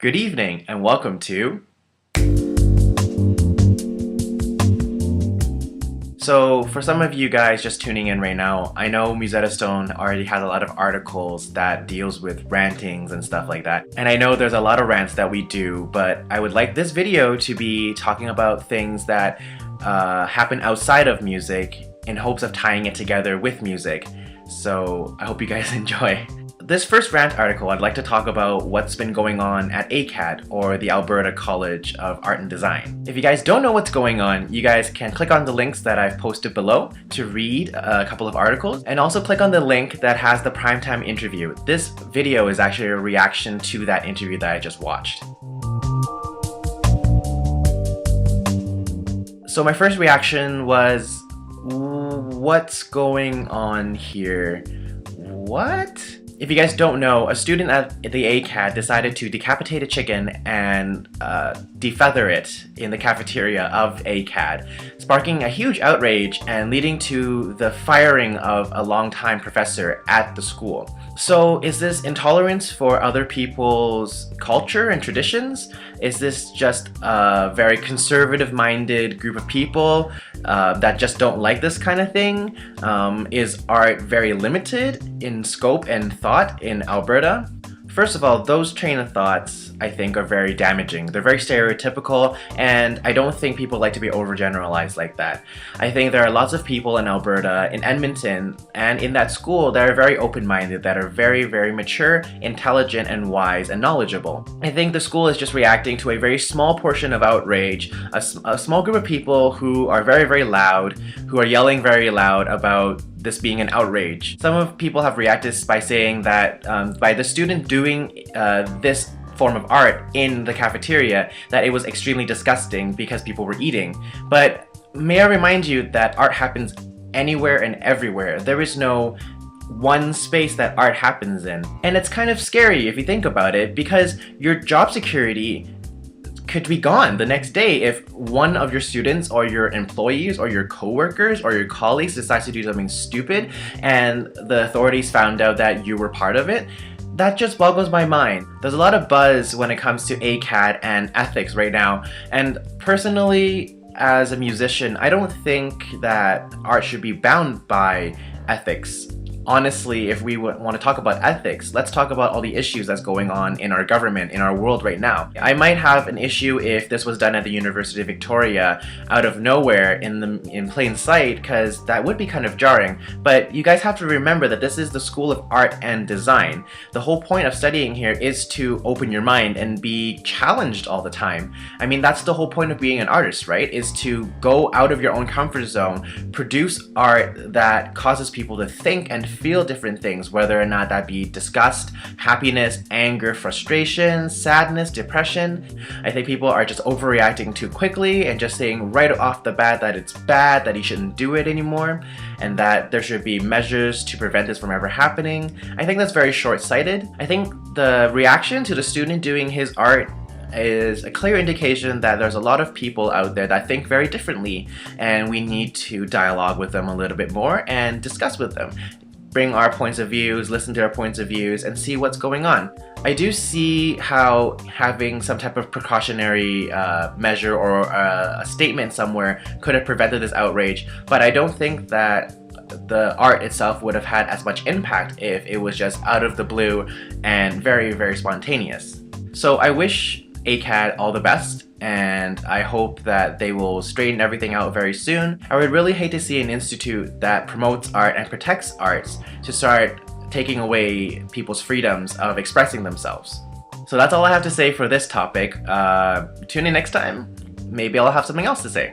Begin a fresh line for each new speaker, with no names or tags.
Good evening and welcome to... So for some of you guys just tuning in right now, I know Musetta Stone already has a lot of articles that deals with rantings and stuff like that. And I know there's a lot of rants that we do, but I would like this video to be talking about things that happen outside of music in hopes of tying it together with music. So I hope you guys enjoy. This first rant article, I'd like to talk about what's been going on at ACAD, or the Alberta College of Art and Design. If you guys don't know what's going on, you guys can click on the links that I've posted below to read a couple of articles, and also click on the link that has the primetime interview. This video is actually a reaction to that interview that I just watched. So my first reaction was, what's going on here? What? If you guys don't know, a student at the ACAD decided to decapitate a chicken and defeather it in the cafeteria of ACAD, sparking a huge outrage and leading to the firing of a longtime professor at the school. So is this intolerance for other people's culture and traditions? Is this just a very conservative-minded group of people that just don't like this kind of thing? Is art very limited in scope and thought in Alberta? First of all, those train of thoughts, I think, are very damaging. They're very stereotypical, and I don't think people like to be overgeneralized like that. I think there are lots of people in Alberta, in Edmonton, and in that school that are very open-minded, that are very, very mature, intelligent, and wise, and knowledgeable. I think the school is just reacting to a very small portion of outrage, a small group of people who are very, very loud, who are yelling very loud about this being an outrage. Some of people have reacted by saying that by the student doing this form of art in the cafeteria, that it was extremely disgusting because people were eating. But may I remind you that art happens anywhere and everywhere. There is no one space that art happens in. And it's kind of scary if you think about it, because your job security could be gone the next day if one of your students or your employees or your coworkers or your colleagues decides to do something stupid and the authorities found out that you were part of it. That just boggles my mind. There's a lot of buzz when it comes to ACAD and ethics right now, and personally, as a musician, I don't think that art should be bound by ethics. Honestly, if we want to talk about ethics, let's talk about all the issues that's going on in our government, in our world right now. I might have an issue if this was done at the University of Victoria out of nowhere in plain sight, because that would be kind of jarring. But you guys have to remember that this is the School of Art and Design. The whole point of studying here is to open your mind and be challenged all the time. I mean, that's the whole point of being an artist, right? Is to go out of your own comfort zone, produce art that causes people to think and feel different things, whether or not that be disgust, happiness, anger, frustration, sadness, depression. I think people are just overreacting too quickly and just saying right off the bat that it's bad, that you shouldn't do it anymore, and that there should be measures to prevent this from ever happening. I think that's very short-sighted. I think the reaction to the student doing his art is a clear indication that there's a lot of people out there that think very differently, and we need to dialogue with them a little bit more and discuss with them. Bring our points of views, listen to our points of views, and see what's going on. I do see how having some type of precautionary measure or a statement somewhere could have prevented this outrage, but I don't think that the art itself would have had as much impact if it was just out of the blue and very, very spontaneous. So I wish ACAD all the best, and I hope that they will straighten everything out very soon. I would really hate to see an institute that promotes art and protects arts to start taking away people's freedoms of expressing themselves. So that's all I have to say for this topic. Tune in next time. Maybe I'll have something else to say.